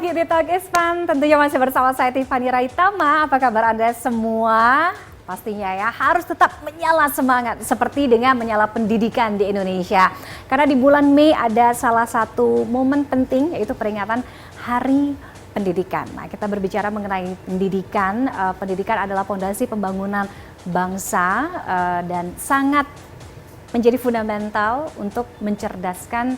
lagi di Talk is Fun. Tentunya masih bersama saya Tiffany Raitama. Apa kabar Anda semua? Pastinya ya harus tetap menyala semangat seperti dengan menyala pendidikan di Indonesia. Karena di bulan Mei ada salah satu momen penting yaitu peringatan Hari Pendidikan. Nah, kita berbicara mengenai pendidikan. Pendidikan adalah fondasi pembangunan bangsa dan sangat menjadi fundamental untuk mencerdaskan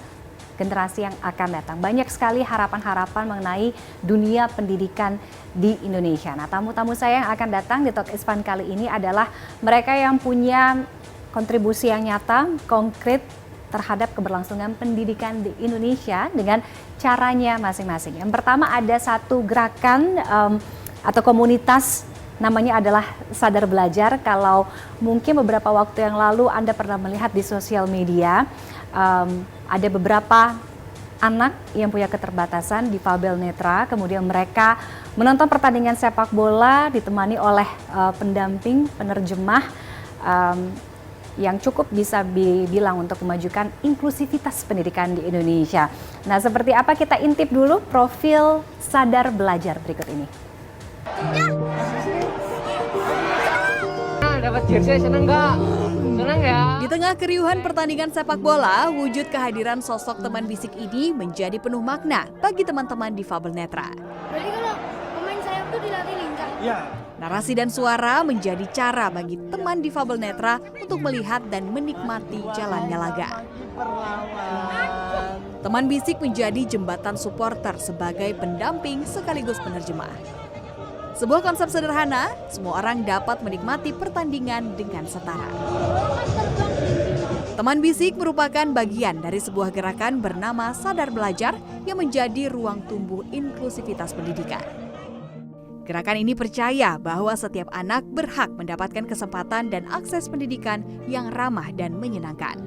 generasi yang akan datang. Banyak sekali harapan-harapan mengenai dunia pendidikan di Indonesia. Nah, tamu-tamu saya yang akan datang di Talk is Fun kali ini adalah mereka yang punya kontribusi yang nyata, konkret terhadap keberlangsungan pendidikan di Indonesia dengan caranya masing-masing. Yang pertama ada satu gerakan atau komunitas namanya adalah Sadar Belajar. Kalau mungkin beberapa waktu yang lalu Anda pernah melihat di sosial media, ada beberapa anak yang punya keterbatasan difabel netra, kemudian mereka menonton pertandingan sepak bola ditemani oleh pendamping, penerjemah yang cukup bisa dibilang untuk memajukan inklusivitas pendidikan di Indonesia. Nah, seperti apa kita intip dulu profil Sadar Belajar berikut ini. Dapat jersey seneng nggak? Seneng ya? Di tengah keriuhan pertandingan sepak bola, wujud kehadiran sosok teman bisik ini menjadi penuh makna bagi teman-teman difabel netra. Berarti kalau pemain sayap tuh dilatih lincah? Iya. Narasi dan suara menjadi cara bagi teman difabel netra untuk melihat dan menikmati jalannya laga. Teman bisik menjadi jembatan supporter sebagai pendamping sekaligus penerjemah. Sebuah konsep sederhana, semua orang dapat menikmati pertandingan dengan setara. Teman bisik merupakan bagian dari sebuah gerakan bernama Sadar Belajar yang menjadi ruang tumbuh inklusivitas pendidikan. Gerakan ini percaya bahwa setiap anak berhak mendapatkan kesempatan dan akses pendidikan yang ramah dan menyenangkan.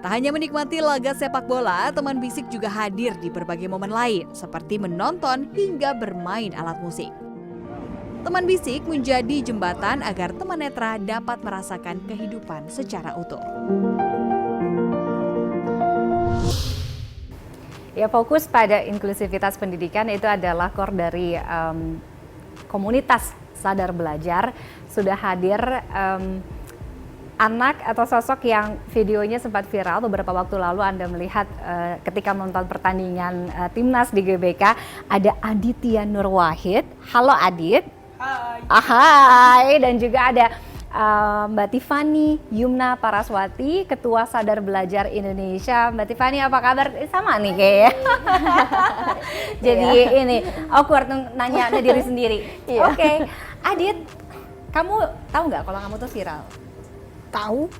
Tak hanya menikmati laga sepak bola, teman bisik juga hadir di berbagai momen lain, seperti menonton hingga bermain alat musik. Teman bisik menjadi jembatan agar teman netra dapat merasakan kehidupan secara utuh. Ya, fokus pada inklusivitas pendidikan itu adalah core dari komunitas Sadar Belajar. Sudah hadir anak atau sosok yang videonya sempat viral beberapa waktu lalu. Anda melihat ketika menonton pertandingan timnas di GBK, ada Aditya Nurwahid. Halo Adit. Hai. Hai. Dan juga ada Mbak Tiffany Yumna Paraswati, Ketua Sadar Belajar Indonesia. Mbak Tiffany, apa kabar? Sama nih kayaknya. Jadi ini awkward nanya ke diri sendiri. Oke. Adit, kamu tahu nggak kalau kamu tuh viral? Tahu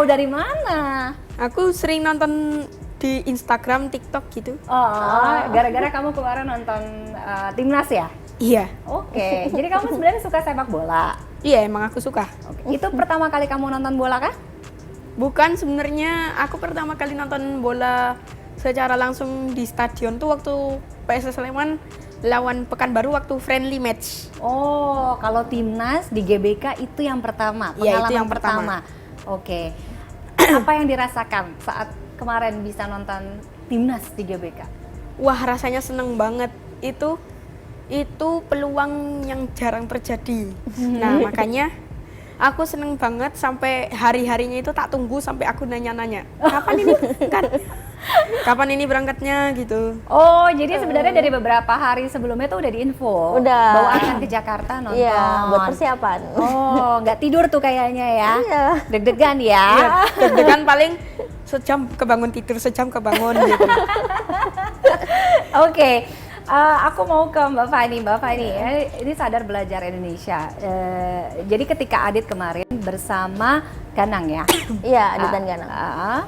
dari mana? Aku sering nonton di Instagram, TikTok gitu. Oh, gara-gara kamu kemarin nonton timnas ya? Iya. Oke, jadi kamu sebenarnya suka sepak bola? Iya, emang aku suka. Oke. Itu pertama kali kamu nonton bola kah? Bukan, sebenarnya aku pertama kali nonton bola secara langsung di stadion tuh waktu PSS Sleman lawan Pekanbaru waktu friendly match. Oh, kalau timnas di GBK itu yang pertama, Iya, pengalaman itu yang pertama. Oke. Apa yang dirasakan saat kemarin bisa nonton timnas di GBK? Wah, rasanya seneng banget. Itu peluang yang jarang terjadi. Nah, makanya aku seneng banget sampai hari-harinya itu tak tunggu sampai aku nanya-nanya. Kapan ini berangkatnya gitu. Oh, jadi sebenarnya dari beberapa hari sebelumnya tuh udah diinfo. Udah. Bahwa akan ke Jakarta nonton. Iya, buat persiapan. Oh, nggak tidur tuh kayaknya ya. Iya. Deg-degan ya. Iya, deg-degan paling sejam kebangun tidur, sejam kebangun gitu. Oke. Aku mau ke Mbak Fani. Mbak Fani, ini Sadar Belajar Indonesia. Jadi ketika Adit kemarin bersama Ganang ya? Iya, Adit dan Ganang.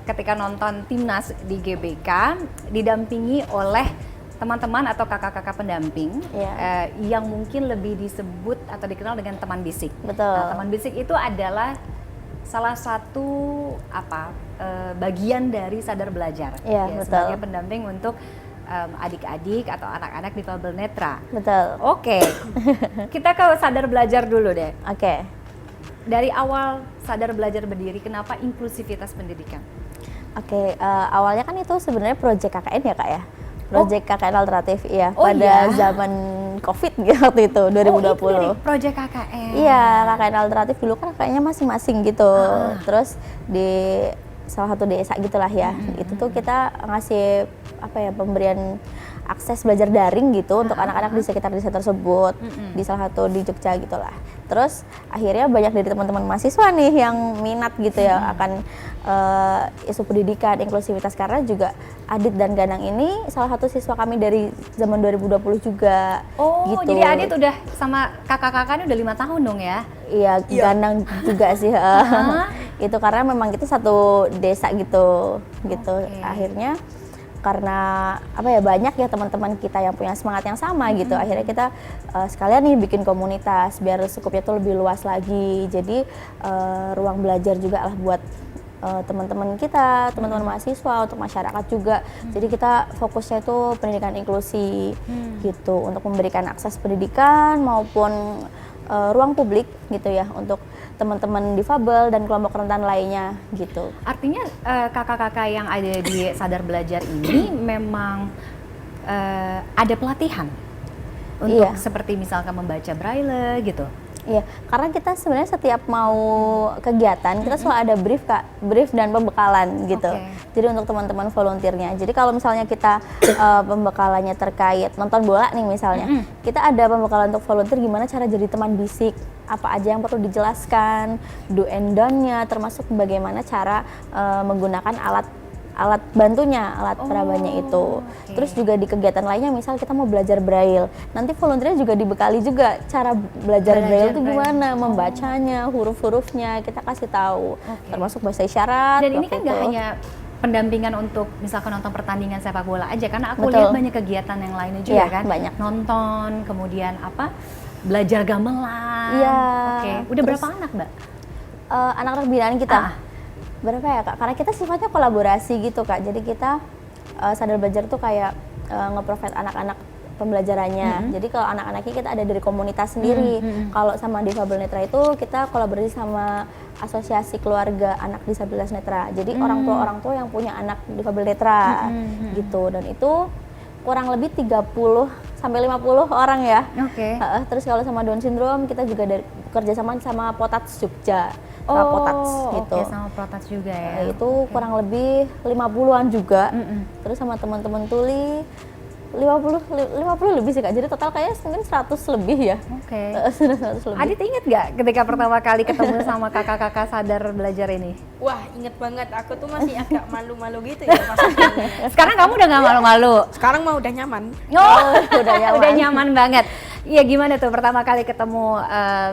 Ketika nonton timnas di GBK, didampingi oleh teman-teman atau kakak-kakak pendamping yang mungkin lebih disebut atau dikenal dengan teman bisik. Betul. Nah, teman bisik itu adalah salah satu bagian dari Sadar Belajar. Iya, Ya, betul. sebagai pendamping untuk adik-adik atau anak-anak difabel netra. Betul. Oke, kita ke Sadar Belajar dulu deh. Oke. Dari awal Sadar Belajar berdiri, kenapa inklusivitas pendidikan? Oke, awalnya kan itu sebenarnya proyek KKN ya Kak ya? Proyek KKN alternatif, iya. Oh, pada iya? zaman COVID gitu waktu itu, 2020. Oh, itu dari proyek KKN. Iya, KKN alternatif dulu kan kayaknya masing-masing gitu. Terus di salah satu desa gitulah ya. Itu tuh kita ngasih apa ya, pemberian akses belajar daring gitu untuk anak-anak di sekitar desa tersebut, di salah satu di Jogja gitulah. Terus akhirnya banyak dari teman-teman mahasiswa nih yang minat gitu ya akan isu pendidikan, inklusivitas, karena juga Adit dan Ganang ini salah satu siswa kami dari zaman 2020 juga. Oh, gitu. jadi Adit udah sama kakak-kakaknya udah 5 tahun dong ya? Iya, Ganang juga sih. Itu karena memang kita satu desa gitu. Oke. Akhirnya karena apa ya, banyak ya teman-teman kita yang punya semangat yang sama gitu. Akhirnya kita sekalian nih bikin komunitas biar skupnya tuh lebih luas lagi. Jadi ruang belajar juga lah buat teman-teman kita, teman-teman mahasiswa, untuk masyarakat juga. Jadi kita fokusnya itu pendidikan inklusi gitu, untuk memberikan akses pendidikan maupun ruang publik gitu ya untuk teman-teman difabel dan kelompok rentan lainnya gitu. Artinya kakak-kakak yang ada di Sadar Belajar ini memang ada pelatihan untuk seperti misalkan membaca braille gitu. Iya, karena kita sebenarnya setiap mau kegiatan kita selalu ada brief Kak, brief dan pembekalan gitu. Oke. Jadi untuk teman-teman volunteernya. Jadi kalau misalnya kita pembekalannya terkait nonton bola nih misalnya, kita ada pembekalan untuk volunteer gimana cara jadi teman bisik, apa aja yang perlu dijelaskan, do and don't-nya, termasuk bagaimana cara menggunakan alat bantunya, alat perabanya itu. oke. Terus juga di kegiatan lainnya, misal kita mau belajar braille, nanti volunteernya juga dibekali juga cara belajar braille itu gimana, membacanya, huruf-hurufnya kita kasih tahu, termasuk bahasa isyarat. Dan ini kan waktu nggak itu. hanya pendampingan untuk misalkan nonton pertandingan sepak bola aja, karena aku Betul. lihat banyak kegiatan yang lainnya juga Iya, kan. banyak. Nonton, kemudian apa? Belajar gamelan. Iya. Oke. Udah Terus, berapa anak, Mbak? anak-anak binaan kita. Berapa ya Kak? Karena kita sifatnya kolaborasi gitu Kak. Jadi kita Sadar Belajar tuh kayak nge-provide anak-anak pembelajarannya. Jadi kalau anak-anaknya kita ada dari komunitas sendiri. Kalau sama Difabel Netra itu kita kolaborasi sama Asosiasi Keluarga Anak Disabilitas Netra. Jadi orang tua yang punya anak difabel netra gitu. Dan itu kurang lebih 30 sampai 50 orang ya. Oke. Terus kalau sama Down syndrome kita juga kerja sama Potats Jogja. Potats gitu. Oke, sama Potats juga ya. Itu kurang lebih 50-an juga. Terus sama teman-teman tuli 50 lebih sih Kak. Jadi total kayaknya mungkin 100 lebih ya. Oke. 100 lebih. Adit inget nggak ketika pertama kali ketemu sama kakak-kakak Sadar Belajar ini? Wah, inget banget. Aku tuh masih agak malu-malu gitu ya pas ketemu. Sekarang kamu udah nggak malu-malu? Sekarang mah udah nyaman. Oh, udah nyaman. udah nyaman banget. Iya, gimana tuh pertama kali ketemu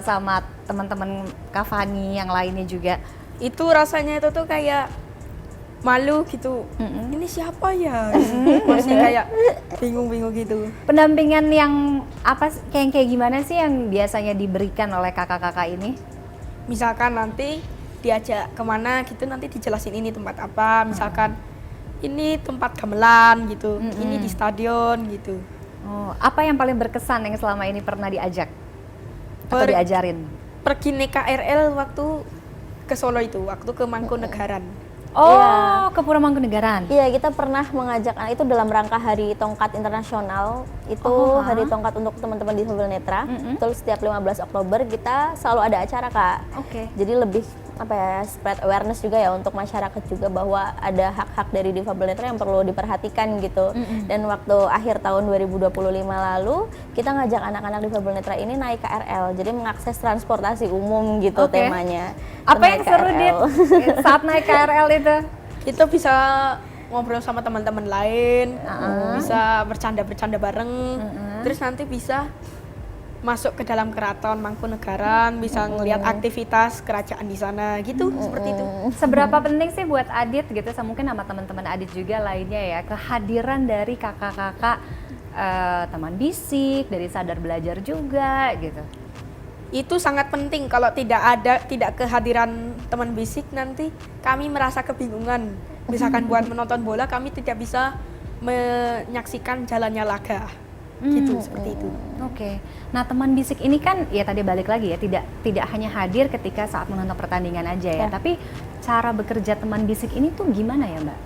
sama teman-teman Kak Fani yang lainnya juga? Itu rasanya itu tuh kayak malu gitu. Ini siapa ya? Masih kayak bingung-bingung gitu. Pendampingan yang apa kayak gimana sih yang biasanya diberikan oleh kakak-kakak ini? Misalkan nanti diajak kemana gitu, nanti dijelasin ini tempat apa. Misalkan ini tempat gamelan gitu, ini di stadion gitu. Oh, apa yang paling berkesan yang selama ini pernah diajak atau diajarin? Pergi naik KRL waktu ke Solo itu, waktu ke Mangkunegaran. Oh, ke Pura Mangkunegaran. Iya, kita pernah mengajak anak itu dalam rangka Hari Tongkat Internasional. Itu Hari Tongkat untuk teman-teman difabel netra. Terus setiap 15 Oktober kita selalu ada acara Kak. Oke. Jadi lebih apa ya, spread awareness juga ya untuk masyarakat juga bahwa ada hak-hak dari difabel netra yang perlu diperhatikan gitu. Dan waktu akhir tahun 2025 lalu kita ngajak anak-anak difabel netra ini naik KRL. Jadi mengakses transportasi umum gitu temanya. Apa yang Naik seru KRL. Dit saat naik KRL itu? Kita bisa ngobrol sama teman-teman lain, bisa bercanda-bercanda bareng. Terus nanti bisa masuk ke dalam keraton Mangkunegaran, bisa ngelihat aktivitas kerajaan di sana gitu, seperti itu. Seberapa penting sih buat Adit gitu, mungkin sama teman-teman Adit juga lainnya ya, kehadiran dari kakak-kakak teman bisik, dari Sadar Belajar juga gitu. Itu sangat penting. Kalau tidak kehadiran teman bisik, nanti kami merasa kebingungan. Misalkan buat menonton bola, kami tidak bisa menyaksikan jalannya laga. gitu seperti itu. Oke. Nah, teman bisik ini kan ya tadi balik lagi ya, tidak hanya hadir ketika saat menonton pertandingan aja ya, tapi cara bekerja teman bisik ini tuh gimana ya, Mbak?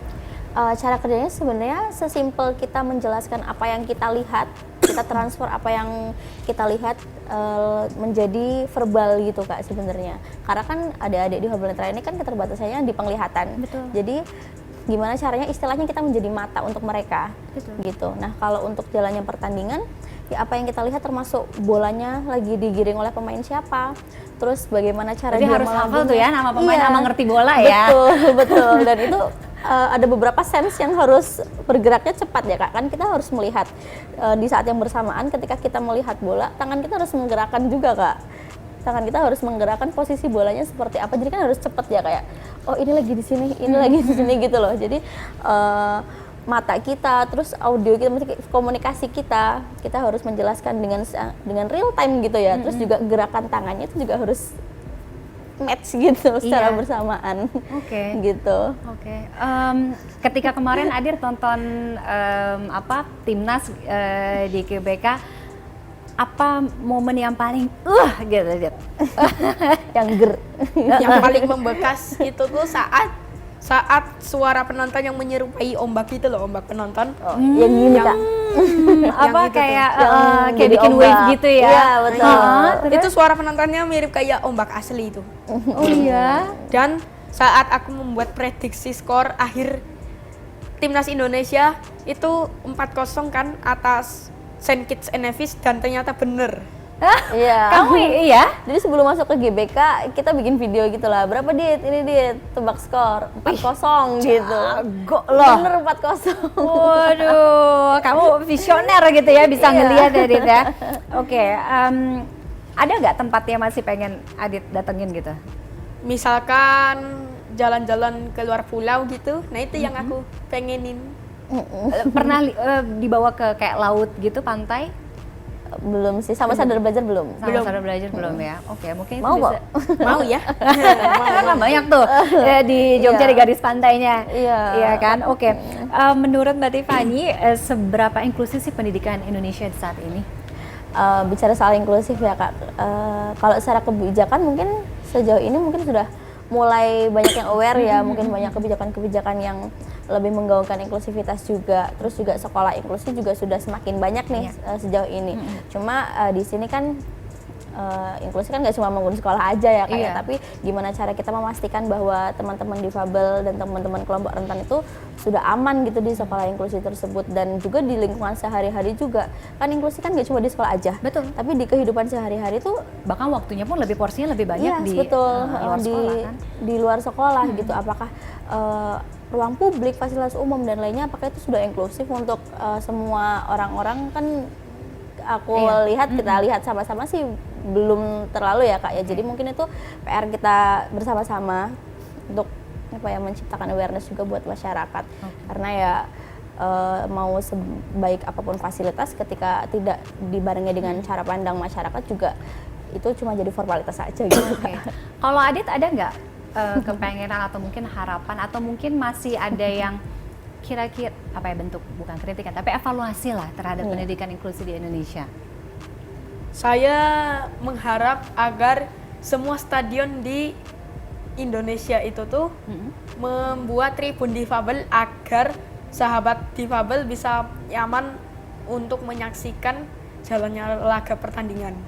Cara kerjanya sebenarnya sesimpel kita menjelaskan apa yang kita lihat, kita transfer apa yang kita lihat menjadi verbal gitu Kak sebenarnya. Karena kan adik-adik di Horbal Netra ini kan keterbatasannya di penglihatan. Betul. Jadi gimana caranya istilahnya kita menjadi mata untuk mereka. Betul. Gitu. Nah, kalau untuk jalannya pertandingan ya apa yang kita lihat termasuk bolanya lagi digiring oleh pemain siapa. Terus bagaimana cara Jadi dia harus hafal melambungnya. tuh ya nama pemain, Iya. nama ngerti bola ya. Betul, betul. Dan itu ada beberapa sense yang harus bergeraknya cepat ya Kak. Kan kita harus melihat di saat yang bersamaan ketika kita melihat bola, tangan kita harus menggerakkan juga Kak. Tangan kita harus menggerakkan posisi bolanya seperti apa. Jadi kan harus cepat ya kayak oh ini lagi di sini, ini lagi di sini gitu loh. Jadi mata kita, terus audio kita, komunikasi kita harus menjelaskan dengan real time gitu ya. Terus juga gerakan tangannya itu juga harus match gitu secara bersamaan. Oke. Gitu. Oke. Ketika kemarin Adit tonton timnas di GBK, apa momen yang paling gitu Adit? Yang ger. Yang paling membekas itu tuh saat suara penonton yang menyerupai ombak itu loh, ombak penonton. Yang gini Kak. Apa itu tuh, kayak yang kayak jadi bikin ombak. wave gitu ya? Iya, betul. Itu suara penontonnya mirip kayak ombak asli itu. Oh iya. Dan saat aku membuat prediksi skor akhir timnas Indonesia itu 4-0 kan atas Saint Kitts and Nevis, dan ternyata bener. Iya. Kamu iya? Jadi sebelum masuk ke GBK kita bikin video gitu lah. Berapa Dit? Ini Dit, tebak skor 4-0 gitu. Jago loh. Bener 4-0. Waduh, kamu visioner gitu ya, bisa ngelihat ya Adit ya. Oke, ada nggak tempat yang masih pengen Adit datengin gitu? Misalkan jalan-jalan ke luar pulau gitu, nah itu yang aku pengenin. Pernah dibawa ke kayak laut gitu, pantai? Belum sih, sama Sadar Belajar belum. Sama-sama belajar belum ya? Oke, mungkin Mau itu bisa. Mau ya? Karena banyak tuh di Jogja Iya. di garis pantainya. Iya. Iya kan? Oke. Menurut Mbak Tiffany, seberapa inklusif sih pendidikan Indonesia saat ini? Bicara soal inklusif ya Kak, kalau secara kebijakan mungkin sejauh ini mungkin sudah mulai banyak yang aware ya, mungkin banyak kebijakan-kebijakan yang lebih menggaungkan inklusivitas juga, terus juga sekolah inklusif juga sudah semakin banyak nih sejauh ini. Cuma di sini kan inklusi kan nggak cuma mengurus sekolah aja ya Kak, ya, tapi gimana cara kita memastikan bahwa teman-teman difabel dan teman-teman kelompok rentan itu sudah aman gitu di sekolah inklusi tersebut, dan juga di lingkungan sehari-hari juga. Kan inklusi kan nggak cuma di sekolah aja, Betul. tapi di kehidupan sehari-hari tuh Bahkan waktunya pun porsinya lebih banyak yes, di betul. luar sekolah kan? Di luar sekolah gitu. Apakah ruang publik, fasilitas umum dan lainnya apakah itu sudah inklusif untuk semua orang-orang? Kan aku lihat, kita lihat sama-sama sih belum terlalu ya Kak ya. Jadi mungkin itu PR kita bersama-sama untuk menciptakan awareness juga buat masyarakat. Karena ya mau sebaik apapun fasilitas ketika tidak dibarengi dengan cara pandang masyarakat juga itu cuma jadi formalitas aja gitu. Oke. Kalau Adit ada nggak kepengenan atau mungkin harapan atau mungkin masih ada yang kira-kira bentuk bukan kritikan tapi evaluasi lah terhadap pendidikan inklusi di Indonesia? Saya mengharap agar semua stadion di Indonesia itu tuh membuat tribun difabel agar sahabat difabel bisa nyaman untuk menyaksikan jalannya laga pertandingan.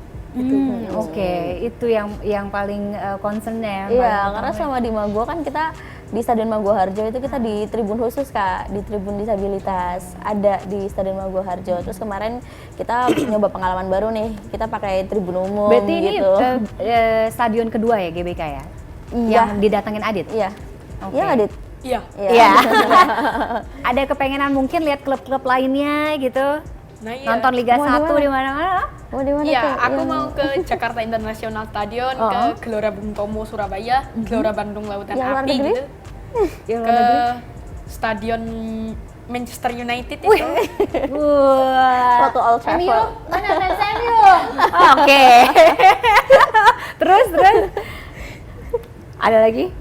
Oke, itu yang paling concernnya. Iya, karena selama di Mago kan kita di Stadion Mago Harjo itu kita di tribun khusus Kak, di tribun disabilitas ada di Stadion Mago Harjo. Terus kemarin kita nyoba pengalaman baru nih, kita pakai tribun umum. Berarti ini gitu. stadion kedua ya GBK ya? Iya. Yang didatengin Adit? Iya. Oke. Iya Adit. Iya. Iya. Ada kepengenan mungkin lihat klub-klub lainnya gitu? Nah, iya. Nonton Liga Mau 1 di di mana-mana? Mau di mana Iya, tuh? aku Yang- mau ke Jakarta International Stadion, ke Gelora Bung Tomo Surabaya, Gelora Bandung Lautan Yang luar Api negeri? gitu. Yang Ke Stadion Manchester United itu. Wah. Waktu Old Trafford. Mana fans MU? Oke. Terus. Ada lagi?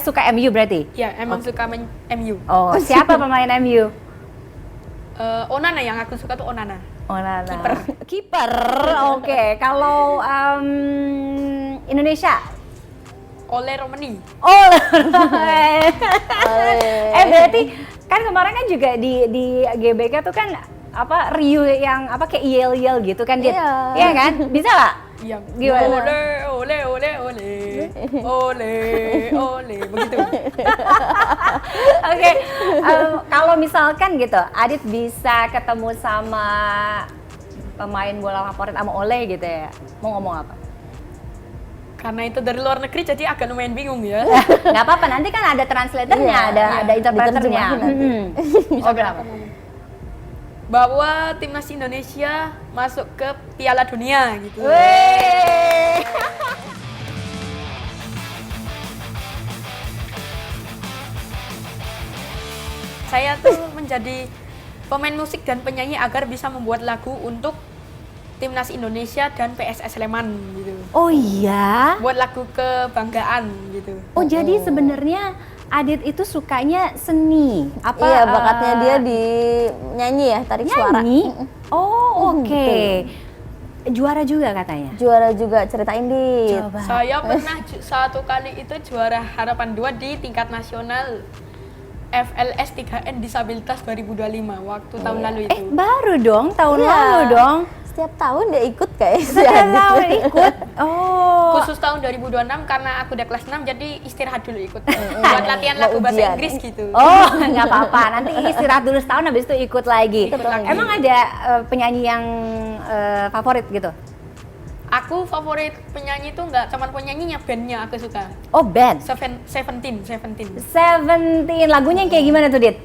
Suka MU berarti? Ya, emang suka MU. Oh, siapa pemain MU? Onana yang aku suka tuh Onana. Oh, Nana. Kiper. Oke. Kalau Indonesia. Ole Romani. Oh. Berarti kan kemarin kan juga di GBK tuh kan apa Rio yang apa kayak yel gitu kan dia. Iya. Iya kan? Bisa nggak? Iya. Gimana? Ole begitu. Oke. Kalau misalkan gitu, Adit bisa ketemu sama pemain bola favorit sama Ole gitu ya. Mau ngomong apa? Karena itu dari luar negeri jadi agak lumayan bingung ya. Nggak apa-apa, nanti kan ada translatornya, Iya, ada interpreternya. diterjemahin nanti. Bisa Oh, kenapa? bahwa timnas Indonesia masuk ke Piala Dunia gitu. Wih. Saya tuh menjadi pemain musik dan penyanyi agar bisa membuat lagu untuk timnas Indonesia dan PSS Sleman gitu. Oh iya. Buat lagu kebanggaan gitu. Oh jadi sebenarnya Adit itu sukanya seni. Apa? Iya, bakatnya dia di nyanyi ya, tarik suara. nyanyi. Oh oke. Juara juga katanya. Juara juga, ceritain Dit. Coba. Saya pernah satu kali itu juara Harapan 2 di tingkat nasional FLS 3N Disabilitas 2025 waktu tahun lalu itu. Baru dong, tahun Iya. lalu dong. Setiap tahun dia ikut kayak si Setiap Adit. tahun ikut. Oh. Khusus tahun 2026 karena aku udah kelas 6 jadi istirahat dulu ikut. Buat latihan lagu bahasa ujian. Inggris gitu. Oh, nggak apa-apa. Nanti istirahat dulu setahun, habis itu ikut lagi. Ikut lagi. Emang ada penyanyi yang favorit gitu? Aku favorit penyanyi tuh nggak cuman penyanyinya, bandnya aku suka. Oh, band. Seventeen. Seventeen. Lagunya yang kayak gimana tuh, Dit?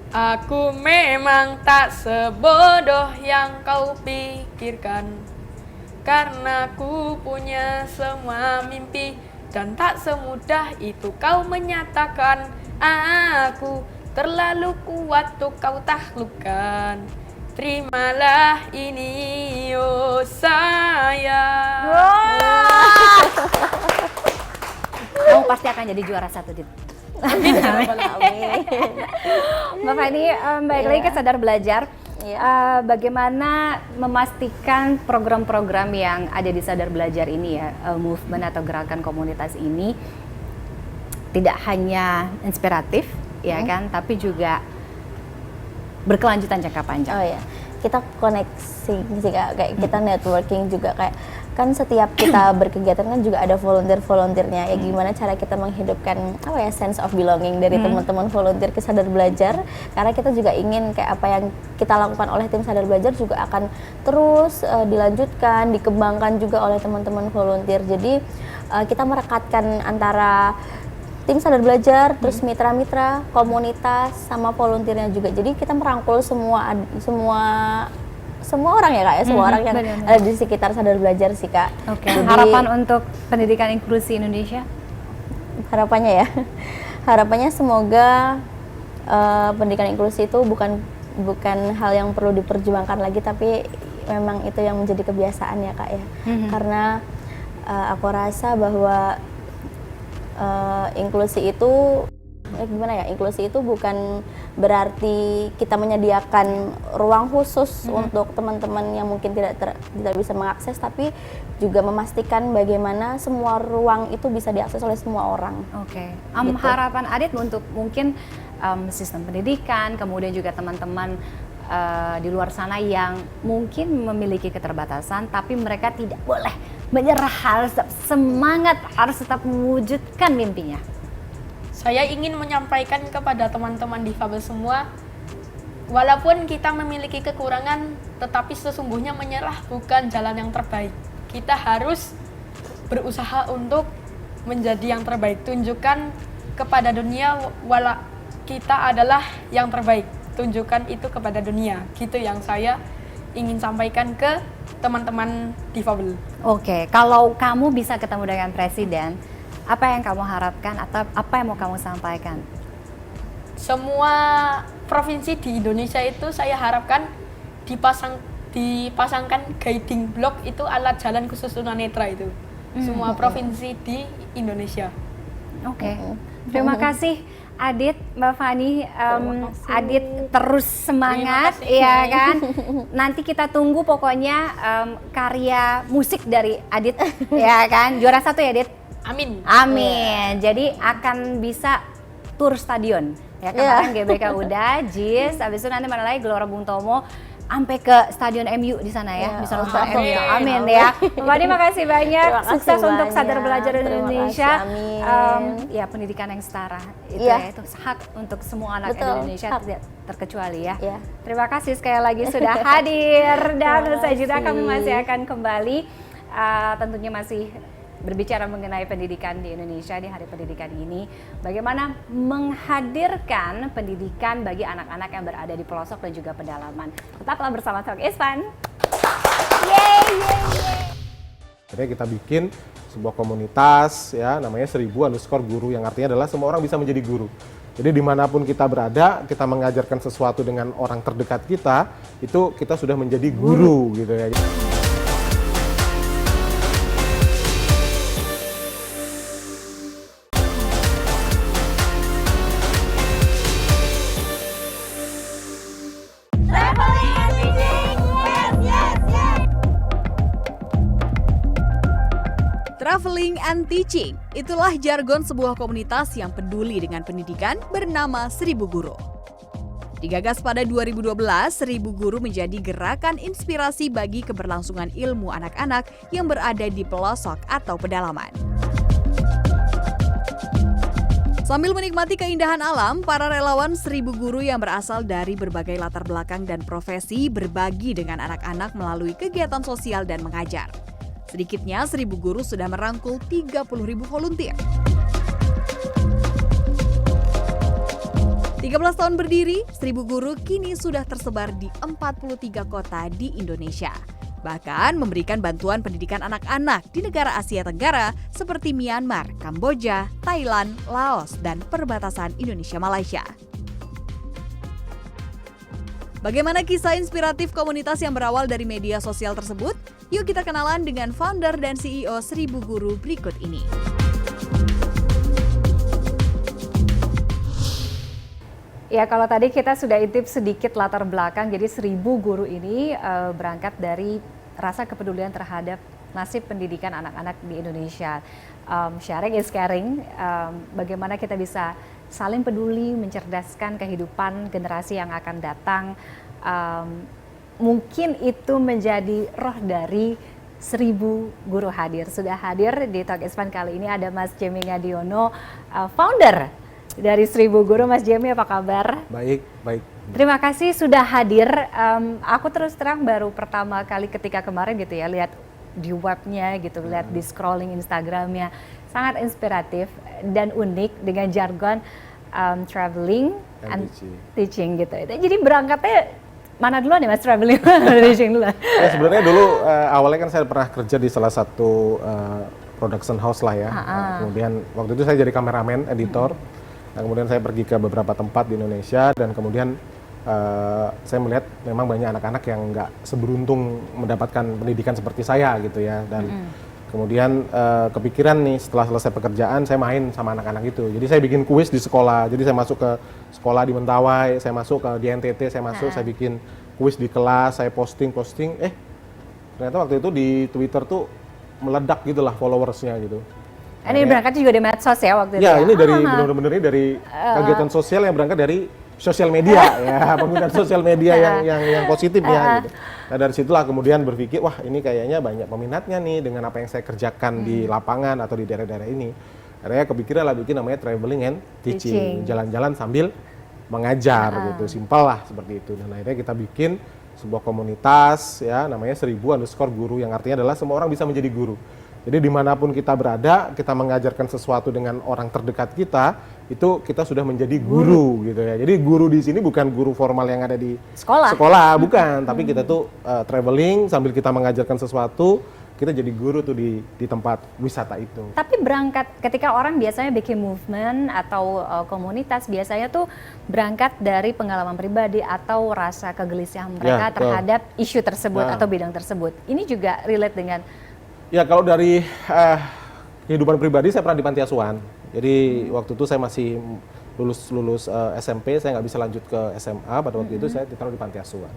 Aku memang tak sebodoh yang kau pikirkan, karena ku punya semua mimpi dan tak semudah itu kau menyatakan. Aku terlalu kuat untuk kau taklukkan. Terimalah ini, oh sayang. Kamu pasti akan jadi juara satu, Dit. Mbak Fani, balik lagi ke Sadar Belajar. Bagaimana memastikan program-program yang ada di Sadar Belajar ini ya, movement atau gerakan komunitas ini tidak hanya inspiratif, ya kan, tapi juga berkelanjutan jangka panjang. Oh ya, kita koneksi sih Kak, kayak kita networking juga kayak kan setiap kita berkegiatan kan juga ada volunteer-volunteernya ya, gimana cara kita menghidupkan apa ya sense of belonging dari teman-teman volunteer ke Sadar Belajar, karena kita juga ingin kayak apa yang kita lakukan oleh tim Sadar Belajar juga akan terus dilanjutkan, dikembangkan juga oleh teman-teman volunteer. Jadi kita merekatkan antara tim Sadar Belajar, terus mitra-mitra, komunitas, sama volunteernya juga. Jadi kita merangkul semua orang ya Kak ya, semua orang yang benar-benar. ada di sekitar Sadar Belajar sih Kak. Oke. Jadi, Harapan untuk pendidikan inklusi Indonesia? harapannya ya, harapannya semoga pendidikan inklusi itu bukan hal yang perlu diperjuangkan lagi, tapi memang itu yang menjadi kebiasaan ya Kak ya. Karena aku rasa bahwa inklusi itu inklusi itu bukan berarti kita menyediakan ruang khusus untuk teman-teman yang mungkin tidak bisa mengakses, tapi juga memastikan bagaimana semua ruang itu bisa diakses oleh semua orang. Oke. Gitu. Harapan Adit untuk mungkin sistem pendidikan, kemudian juga teman-teman di luar sana yang mungkin memiliki keterbatasan, tapi mereka tidak boleh menyerah, harus tetap semangat, harus tetap mewujudkan mimpinya. Saya ingin menyampaikan kepada teman-teman difabel semua, walaupun kita memiliki kekurangan, tetapi sesungguhnya menyerah bukan jalan yang terbaik. Kita harus berusaha untuk menjadi yang terbaik. Tunjukkan kepada dunia walau kita adalah yang terbaik. Tunjukkan itu kepada dunia. Gitu yang saya ingin sampaikan ke teman-teman difabel. Oke, kalau kamu bisa ketemu dengan presiden, apa yang kamu harapkan atau apa yang mau kamu sampaikan? Semua provinsi di Indonesia itu saya harapkan dipasangkan guiding block, itu alat jalan khusus tunanetra itu. Semua provinsi di Indonesia. Oke. Terima kasih Adit, Mbak Fani, kasih. Adit terus semangat, ya kan? Nanti kita tunggu pokoknya karya musik dari Adit, ya kan? Juara 1 ya, Adit? Amin. Amin. Jadi akan bisa tur stadion. Ya kemarin GBK udah, JIS, habis itu nanti mana lagi Gelora Bung Tomo, sampai ke Stadion MU di sana ya, bisa nonton MU. Amin ya. Mbak Fani makasih banyak, Terima kasih sukses untuk banyak. Sadar Belajar Terima Indonesia. kasih, amin. Ya pendidikan yang setara itu Iya. ya, itu hak untuk semua anak Betul, Indonesia hak. tidak terkecuali ya. Iya. Terima kasih sekali lagi sudah hadir dan Terima usai jeda kasih. kami masih akan kembali tentunya masih berbicara mengenai pendidikan di Indonesia di Hari Pendidikan ini, bagaimana menghadirkan pendidikan bagi anak-anak yang berada di pelosok dan juga pedalaman. Tetaplah bersama Talk is Fun. Yeay, yeay, yeay. Akhirnya kita bikin sebuah komunitas ya, namanya 1000_guru, yang artinya adalah semua orang bisa menjadi guru. Jadi dimanapun kita berada, kita mengajarkan sesuatu dengan orang terdekat kita, itu kita sudah menjadi guru gitu ya. Traveling and Teaching, itulah jargon sebuah komunitas yang peduli dengan pendidikan bernama 1000 Guru. Digagas pada 2012, 1000 Guru menjadi gerakan inspirasi bagi keberlangsungan ilmu anak-anak yang berada di pelosok atau pedalaman. Sambil menikmati keindahan alam, para relawan 1000 Guru yang berasal dari berbagai latar belakang dan profesi berbagi dengan anak-anak melalui kegiatan sosial dan mengajar. Sedikitnya 1000 Guru sudah merangkul 30.000 volunteer. 13 tahun berdiri, 1000 Guru kini sudah tersebar di 43 kota di Indonesia. Bahkan memberikan bantuan pendidikan anak-anak di negara Asia Tenggara seperti Myanmar, Kamboja, Thailand, Laos, dan perbatasan Indonesia-Malaysia. Bagaimana kisah inspiratif komunitas yang berawal dari media sosial tersebut? Yuk kita kenalan dengan founder dan CEO 1000 Guru berikut ini. Ya kalau tadi kita sudah intip sedikit latar belakang, jadi 1000 Guru ini berangkat dari rasa kepedulian terhadap nasib pendidikan anak-anak di Indonesia. Sharing is caring, bagaimana kita bisa saling peduli, mencerdaskan kehidupan generasi yang akan datang. Mungkin itu menjadi roh dari 1000 Guru hadir. Sudah hadir di Talk is Fun kali ini ada Mas Jemi Ngadiono, founder dari 1000 Guru. Mas Jemi, apa kabar? Baik, baik. Terima kasih sudah hadir. Aku terus terang baru pertama kali ketika kemarin gitu ya, lihat di webnya gitu, lihat di scrolling Instagramnya, sangat inspiratif dan unik dengan jargon traveling and teaching gitu. Jadi berangkatnya mana duluan ya Mas, traveling teaching dulu? Ya sebenarnya dulu awalnya kan saya pernah kerja di salah satu production house lah ya. Kemudian waktu itu saya jadi kameramen, editor. Nah, kemudian saya pergi ke beberapa tempat di Indonesia dan kemudian saya melihat memang banyak anak-anak yang nggak seberuntung mendapatkan pendidikan seperti saya gitu ya. Dan kemudian kepikiran nih setelah selesai pekerjaan saya main sama anak-anak itu. Jadi saya bikin kuis di sekolah. Jadi saya masuk ke sekolah di Mentawai, saya masuk ke di NTT, saya masuk, saya bikin kuis di kelas, saya posting. Ternyata waktu itu di Twitter tuh meledak gitulah followersnya gitu. Ini berangkat juga di medsos ya waktu itu? Ya, ini dari benar-benar ini dari kegiatan sosial yang berangkat dari sosial media ya, penggunaan sosial media yang positif ya gitu. Nah dari situlah kemudian berpikir, wah ini kayaknya banyak peminatnya nih dengan apa yang saya kerjakan di lapangan atau di daerah-daerah ini. Akhirnya kepikiran lah bikin namanya traveling and teaching, jalan-jalan sambil mengajar gitu, simpel lah seperti itu. Dan akhirnya kita bikin sebuah komunitas ya, namanya 1000_guru, yang artinya adalah semua orang bisa menjadi guru. Jadi dimanapun kita berada, kita mengajarkan sesuatu dengan orang terdekat kita, itu kita sudah menjadi guru gitu ya. Jadi guru di sini bukan guru formal yang ada di sekolah bukan. Tapi kita tuh traveling sambil kita mengajarkan sesuatu, kita jadi guru tuh di tempat wisata itu. Tapi berangkat ketika orang biasanya bikin movement atau komunitas, biasanya tuh berangkat dari pengalaman pribadi atau rasa kegelisahan mereka terhadap isu tersebut atau bidang tersebut. Ini juga relate dengan. Ya kalau dari kehidupan pribadi saya pernah di panti asuhan. Jadi waktu itu saya masih lulus SMP, saya nggak bisa lanjut ke SMA. Pada waktu itu saya ditaruh di panti asuhan.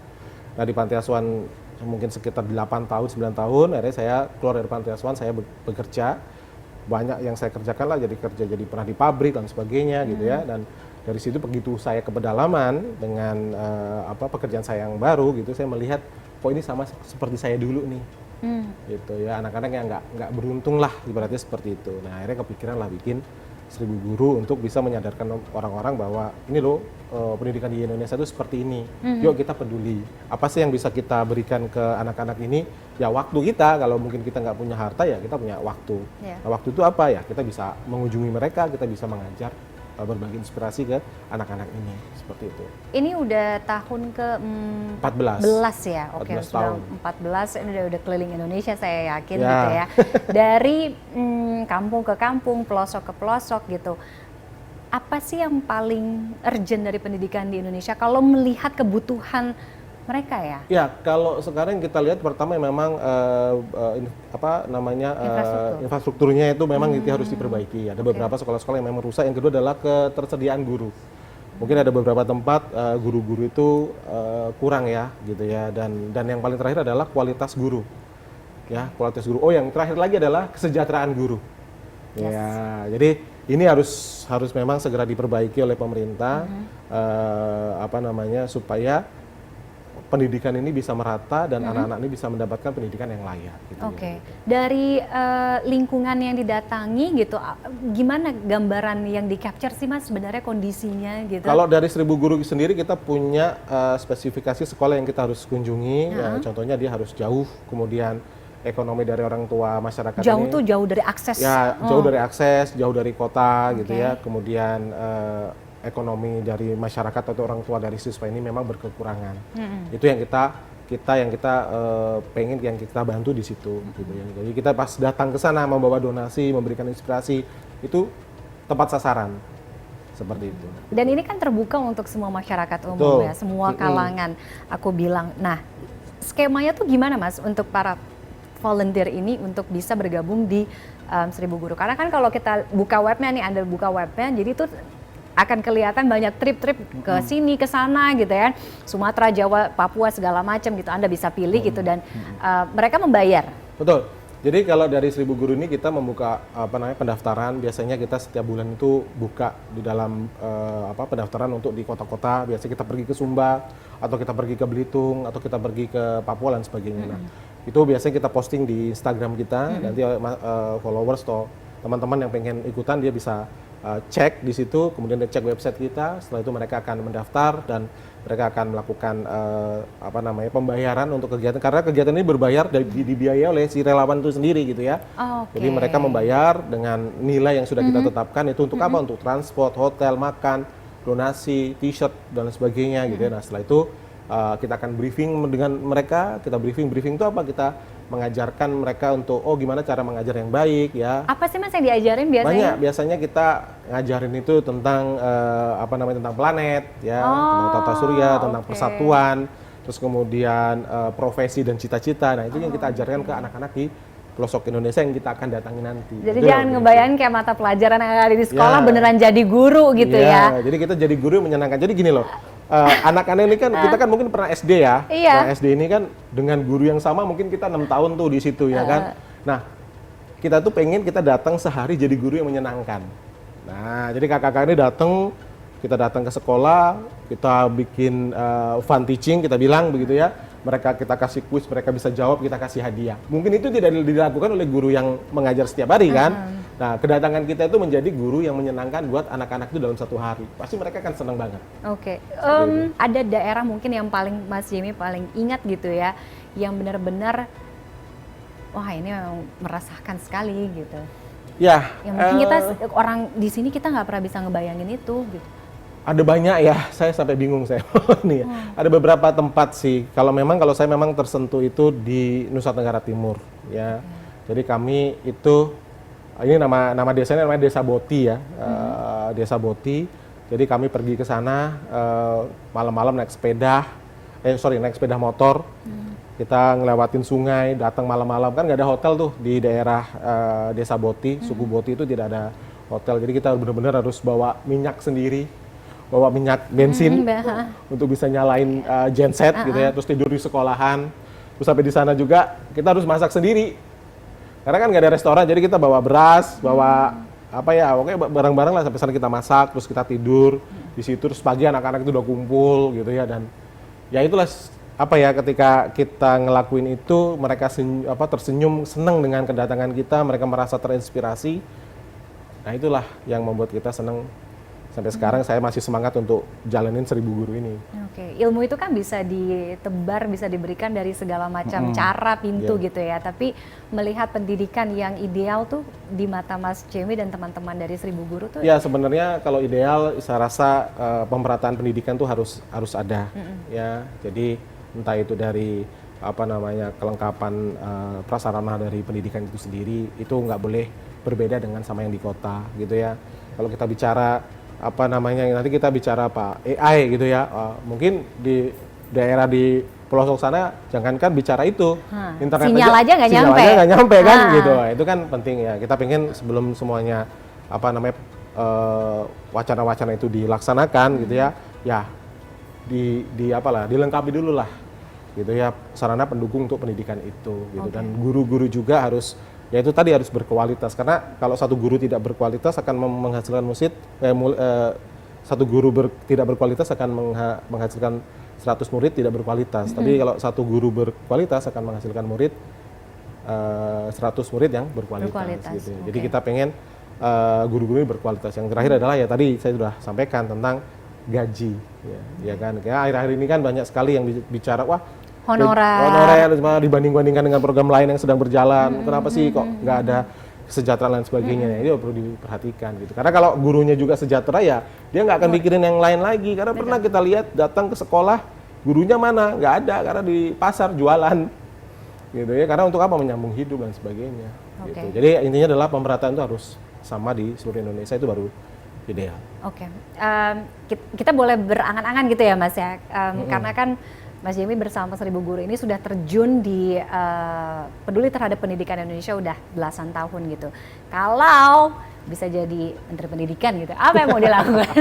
Nah di panti asuhan mungkin sekitar 8 tahun, 9 tahun, akhirnya saya keluar dari panti asuhan, saya bekerja. Banyak yang saya kerjakan lah, jadi pernah di pabrik dan sebagainya gitu ya. Dan dari situ begitu saya ke pedalaman dengan pekerjaan saya yang baru gitu, saya melihat kok ini sama seperti saya dulu nih. Gitu ya, anak-anak yang nggak beruntung lah ibaratnya seperti itu. Nah akhirnya kepikiran lah bikin 1000 guru untuk bisa menyadarkan orang-orang bahwa ini loh pendidikan di Indonesia itu seperti ini. Yuk kita peduli. Apa sih yang bisa kita berikan ke anak-anak ini? Ya waktu kita, kalau mungkin kita nggak punya harta ya kita punya waktu. Nah waktu itu apa ya? Kita bisa mengunjungi mereka, kita bisa mengajar, berbagi inspirasi ke anak-anak ini, seperti itu. Ini udah tahun ke 14 ya, oke 14 sudah tahun. 14, ini udah keliling Indonesia saya yakin Ya. gitu ya. Dari kampung ke kampung, pelosok ke pelosok gitu. Apa sih yang paling urgent dari pendidikan di Indonesia kalau melihat kebutuhan mereka ya? Ya, kalau sekarang kita lihat pertama memang infrastrukturnya itu memang itu harus diperbaiki. Ada beberapa sekolah-sekolah yang memang rusak. Yang kedua adalah ketersediaan guru. Mungkin ada beberapa tempat guru-guru itu kurang ya, gitu ya. Dan yang paling terakhir adalah kualitas guru. Ya, kualitas guru. Oh, yang terakhir lagi adalah kesejahteraan guru. Yes. Ya, jadi ini harus memang segera diperbaiki oleh pemerintah, supaya pendidikan ini bisa merata dan anak-anak ini bisa mendapatkan pendidikan yang layak. Gitu. Oke. Dari lingkungan yang didatangi gitu, gimana gambaran yang di-capture sih Mas sebenarnya kondisinya gitu? Kalau dari 1000 guru sendiri kita punya spesifikasi sekolah yang kita harus kunjungi. Ya, contohnya dia harus jauh, kemudian ekonomi dari orang tua masyarakat Jauh ini. tuh jauh dari akses. Ya, jauh dari akses, jauh dari kota gitu ya. Kemudian ekonomi dari masyarakat atau orang tua dari siswa ini memang berkekurangan. Itu yang kita pengen, yang kita bantu di situ gitu ya. Jadi kita pas datang ke sana membawa donasi, memberikan inspirasi, itu tepat sasaran. Seperti itu. Dan ini kan terbuka untuk semua masyarakat umum ya, semua kalangan. Aku bilang, nah skemanya tuh gimana Mas untuk para volunteer ini untuk bisa bergabung di 1000 guru? Karena kan kalau kita buka webnya nih, Anda buka webnya, jadi itu akan kelihatan banyak trip-trip ke sini, ke sana gitu ya. Sumatera, Jawa, Papua segala macam gitu. Anda bisa pilih gitu dan mereka membayar. Betul. Jadi kalau dari 1000 guru ini kita membuka pendaftaran, biasanya kita setiap bulan itu buka di dalam pendaftaran untuk di kota-kota. Biasanya kita pergi ke Sumba atau kita pergi ke Belitung atau kita pergi ke Papua dan sebagainya. Nah, itu biasanya kita posting di Instagram kita. Nanti followers atau teman-teman yang pengen ikutan dia bisa cek di situ, kemudian dia cek website kita. Setelah itu mereka akan mendaftar dan mereka akan melakukan pembayaran untuk kegiatan, karena kegiatan ini berbayar dibiayai oleh si relawan itu sendiri gitu ya. Jadi mereka membayar dengan nilai yang sudah kita tetapkan. Itu untuk apa? Untuk transport, hotel, makan, donasi, t-shirt dan sebagainya gitu ya. Nah setelah itu kita akan briefing dengan mereka. Kita briefing itu apa? Kita mengajarkan mereka untuk gimana cara mengajar yang baik ya. Apa sih Mas yang diajarin biasanya? Banyak, biasanya kita ngajarin itu tentang tentang planet ya, tentang tata surya, tentang persatuan, terus kemudian profesi dan cita-cita. Nah, itu yang kita ajarkan ke anak-anak di pelosok Indonesia yang kita akan datangi nanti. Jadi itu jangan ngebayangin kayak mata pelajaran yang ada di sekolah beneran jadi guru gitu ya. Jadi kita jadi guru yang menyenangkan. Jadi gini loh. Anak-anak ini kan kita kan mungkin pernah SD ya. Iya. Nah, SD ini kan dengan guru yang sama mungkin kita 6 tahun tuh di situ ya kan. Nah, kita tuh pengen kita datang sehari jadi guru yang menyenangkan. Nah, jadi kakak-kakak ini kita datang ke sekolah, kita bikin fun teaching, kita bilang begitu ya. Kita kasih kuis, mereka bisa jawab, kita kasih hadiah. Mungkin itu tidak dilakukan oleh guru yang mengajar setiap hari kan. Nah, kedatangan kita itu menjadi guru yang menyenangkan buat anak-anak itu dalam satu hari. Pasti mereka akan senang banget. Oke. Ada daerah mungkin yang paling Mas Jimmy paling ingat gitu ya, yang benar-benar wah ini memang merasakan sekali gitu. Ya. Yang mungkin kita orang di sini kita nggak pernah bisa ngebayangin itu gitu. Ada banyak ya, saya sampai bingung saya. Nih, ada beberapa tempat sih. Kalau saya memang tersentuh itu di Nusa Tenggara Timur ya. Jadi kami itu ini nama desanya namanya Desa Boti ya. Desa Boti. Jadi kami pergi ke sana malam-malam naik sepeda motor. Kita ngelewatin sungai, datang malam-malam, kan nggak ada hotel tuh di daerah Desa Boti, suku Boti itu tidak ada hotel. Jadi kita benar-benar harus bawa minyak sendiri, bawa minyak bensin untuk bisa nyalain genset gitu ya, terus tidur di sekolahan. Terus sampai di sana juga kita harus masak sendiri. Karena kan nggak ada restoran, jadi kita bawa beras, bawa apa ya, oke barang-barang lah, sampai sana kita masak, terus kita tidur di situ, terus pagi anak-anak itu udah kumpul gitu ya, dan ya itulah apa ya, ketika kita ngelakuin itu mereka tersenyum senang dengan kedatangan kita, mereka merasa terinspirasi. Nah itulah yang membuat kita senang. Sampai sekarang saya masih semangat untuk jalanin 1000 guru ini. Oke, ilmu itu kan bisa ditebar, bisa diberikan dari segala macam cara, pintu gitu ya. Tapi melihat pendidikan yang ideal tuh di mata Mas Jamie dan teman-teman dari 1000 guru tuh. Ya sebenarnya kalau ideal saya rasa pemerataan pendidikan tuh harus ada ya. Jadi entah itu dari apa namanya kelengkapan prasarana dari pendidikan itu sendiri, itu nggak boleh berbeda dengan sama yang di kota gitu ya. Kalau kita bicara apa namanya, nanti kita bicara AI gitu ya, mungkin di daerah di pelosok sana jangankan bicara itu, internet sinyal aja nggak nyampe kan gitu. Itu kan penting ya, kita pengen sebelum semuanya apa namanya wacana-wacana itu dilaksanakan gitu ya, ya dilengkapi dulu lah gitu ya, sarana pendukung untuk pendidikan itu gitu. Dan guru-guru juga harus, ya itu tadi, harus berkualitas, karena kalau satu guru tidak berkualitas akan menghasilkan satu guru tidak berkualitas akan menghasilkan 100 murid tidak berkualitas. Tapi kalau satu guru berkualitas akan menghasilkan 100 murid yang berkualitas gitu. Jadi kita pengen guru-guru berkualitas. Yang terakhir adalah ya tadi saya sudah sampaikan tentang gaji ya kan. Kayak akhir-akhir ini kan banyak sekali yang bicara wah honorer dibanding-bandingkan dengan program lain yang sedang berjalan. Kenapa sih kok nggak ada kesejahteraan dan sebagainya? Itu perlu diperhatikan gitu. Karena kalau gurunya juga sejahtera ya dia nggak akan mikirin yang lain lagi. Karena pernah kita lihat datang ke sekolah gurunya mana? Nggak ada, karena di pasar jualan gitu ya. Karena untuk apa? Menyambung hidup dan sebagainya. Gitu. Jadi intinya adalah pemerataan itu harus sama di seluruh Indonesia, itu baru ideal. Kita boleh berangan-angan gitu ya Mas ya, karena kan Mas Jamie bersama 1000 guru ini sudah terjun di peduli terhadap pendidikan Indonesia udah belasan tahun gitu. Kalau bisa jadi Menteri Pendidikan gitu, apa yang mau dilakukan?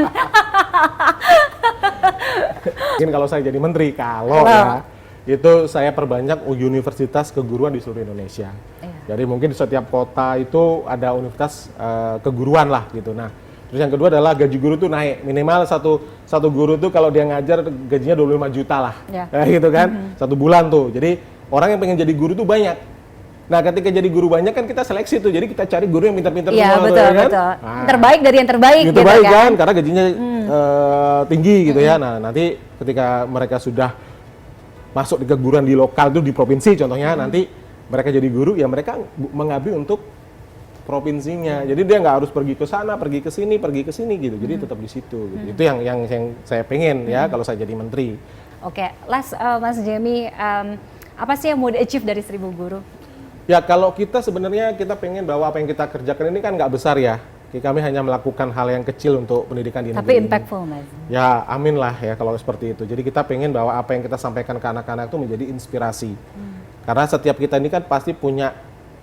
Mungkin kalau saya jadi menteri, ya itu saya perbanyak universitas keguruan di seluruh Indonesia. Jadi mungkin di setiap kota itu ada universitas keguruan lah gitu. Nah, terus yang kedua adalah gaji guru tuh naik, minimal satu guru tuh kalau dia ngajar gajinya 25 juta lah, gitu kan, satu bulan tuh. Jadi orang yang pengen jadi guru tuh banyak. Nah, ketika jadi guru banyak kan kita seleksi tuh, jadi kita cari guru yang pintar-pintar semua, betul, tuh, ya kan? Betul. Terbaik dari yang terbaik, gitu kan, karena gajinya tinggi gitu ya. Nah, nanti ketika mereka sudah masuk di keguruan di lokal tuh di provinsi contohnya, nanti mereka jadi guru ya mereka mengabdi untuk provinsinya. Jadi dia nggak harus pergi ke sana, pergi ke sini gitu. Jadi tetap di situ. Gitu. Itu yang saya pengen ya kalau saya jadi menteri. Oke, Mas Jamie, apa sih yang mau di-achieve dari 1000 guru? Ya kalau kita sebenarnya kita pengen bahwa apa yang kita kerjakan ini kan nggak besar ya. Kami hanya melakukan hal yang kecil untuk pendidikan di negeri. Tapi impactful, Mas. Ya, amin lah ya kalau seperti itu. Jadi kita pengen bahwa apa yang kita sampaikan ke anak-anak itu menjadi inspirasi. Karena setiap kita ini kan pasti punya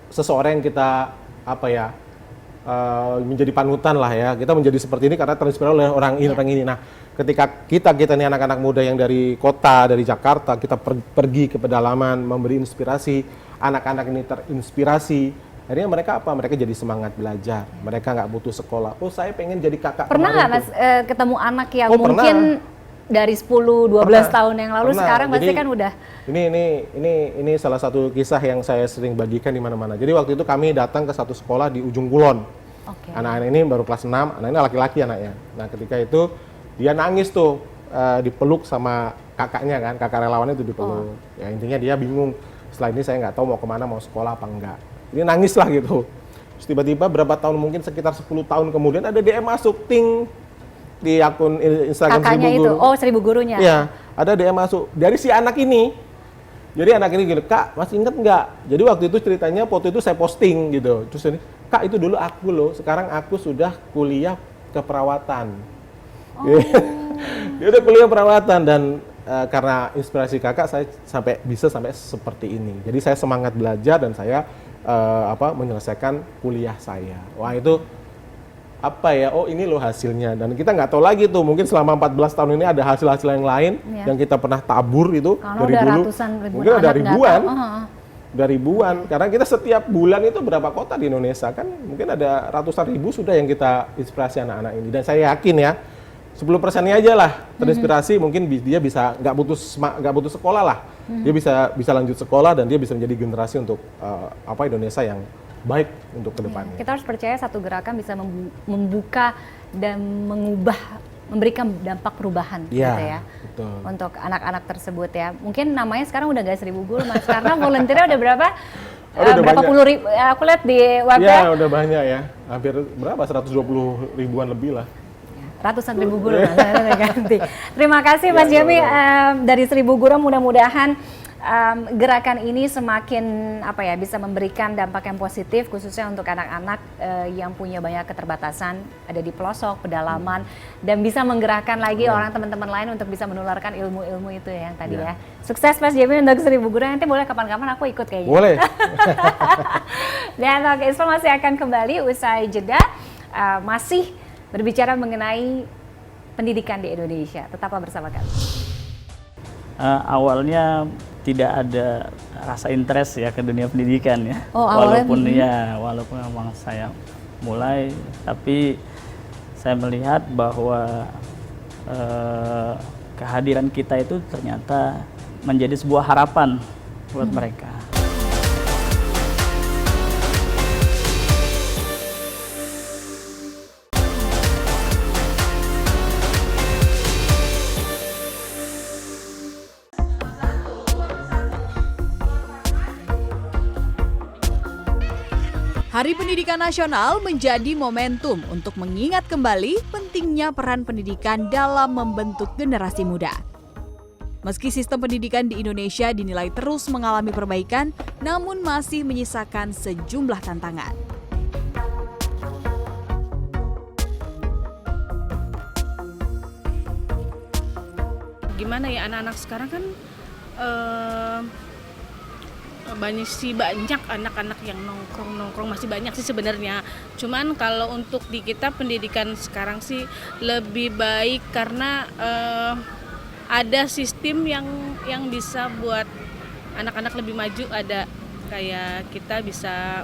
seseorang yang kita menjadi panutan lah ya. Kita menjadi seperti ini karena terinspirasi oleh orang ini. Nah, ketika kita ini anak-anak muda yang dari kota, dari Jakarta, kita pergi ke pedalaman, memberi inspirasi, anak-anak ini terinspirasi. Akhirnya mereka apa? Mereka jadi semangat belajar. Mereka nggak butuh sekolah. Oh, saya pengen jadi kakak. Pernah nggak Mas ketemu anak yang mungkin dari 10-12 tahun yang lalu, sekarang pasti kan udah. Ini salah satu kisah yang saya sering bagikan di mana-mana. Jadi waktu itu kami datang ke satu sekolah di ujung Kulon. Anak-anak ini baru kelas 6, anak ini laki-laki anaknya. Nah, ketika itu dia nangis tuh, dipeluk sama kakaknya kan, kakak relawannya itu dipeluk. Ya intinya dia bingung. Setelah ini saya nggak tahu mau kemana, mau sekolah apa enggak. Ini nangis lah gitu. Terus tiba-tiba berapa tahun, mungkin sekitar 10 tahun kemudian ada DM masuk, ting, di akun Instagram kakaknya 1000 itu, guru. 1000 gurunya. Iya, ada DM masuk dari si anak ini. Jadi anak ini gini, Kak, masih inget nggak? Jadi waktu itu ceritanya, foto itu saya posting gitu. Terus ini, Kak itu dulu aku loh, sekarang aku sudah kuliah keperawatan. Dia udah kuliah perawatan dan karena inspirasi kakak saya bisa sampai seperti ini. Jadi saya semangat belajar dan saya menyelesaikan kuliah saya. Wah itu apa ya, oh ini loh hasilnya, dan kita nggak tahu lagi tuh, mungkin selama 14 tahun ini ada hasil-hasil yang lain yang kita pernah tabur itu Kalau dari udah dulu, ratusan ribuan mungkin ada anak ribuan, datang, udah ribuan, karena kita setiap bulan itu berapa kota di Indonesia kan, mungkin ada ratusan ribu sudah yang kita inspirasi anak-anak ini, dan saya yakin ya 10%-nya aja lah terinspirasi, mungkin dia bisa nggak butuh sekolah lah, dia bisa lanjut sekolah dan dia bisa menjadi generasi untuk Indonesia yang baik untuk kedepannya. Kita harus percaya satu gerakan bisa membuka dan memberikan dampak perubahan gitu ya. Betul. Untuk anak-anak tersebut ya. Mungkin namanya sekarang udah gak 1.000 guru Mas, karena volunteernya udah berapa? Udah berapa banyak. puluh ribu, aku lihat di webnya. Ya udah banyak ya, hampir berapa, 120 ribuan lebih lah. Ratusan ribu guru Mas, ganti. Terima kasih Mas Jami, dari 1.000 guru, mudah-mudahan gerakan ini semakin bisa memberikan dampak yang positif khususnya untuk anak-anak yang punya banyak keterbatasan, ada di pelosok, pedalaman, dan bisa menggerakkan lagi orang teman-teman lain untuk bisa menularkan ilmu-ilmu itu yang tadi ya. Sukses Mas Jami untuk 1.000 guru, nanti boleh kapan-kapan aku ikut kayaknya. Boleh. Dan Talk Expo masih akan kembali usai jeda, masih berbicara mengenai pendidikan di Indonesia. Tetaplah bersama kami. Awalnya tidak ada rasa interest ya ke dunia pendidikan ya. Walaupun memang saya mulai, tapi saya melihat bahwa kehadiran kita itu ternyata menjadi sebuah harapan buat mereka. Hari Pendidikan Nasional menjadi momentum untuk mengingat kembali pentingnya peran pendidikan dalam membentuk generasi muda. Meski sistem pendidikan di Indonesia dinilai terus mengalami perbaikan, namun masih menyisakan sejumlah tantangan. Gimana ya, anak-anak sekarang kan banyak anak-anak yang nongkrong masih banyak sih sebenarnya. Cuman kalau untuk di kita pendidikan sekarang sih lebih baik karena ada sistem yang bisa buat anak-anak lebih maju, ada kayak kita bisa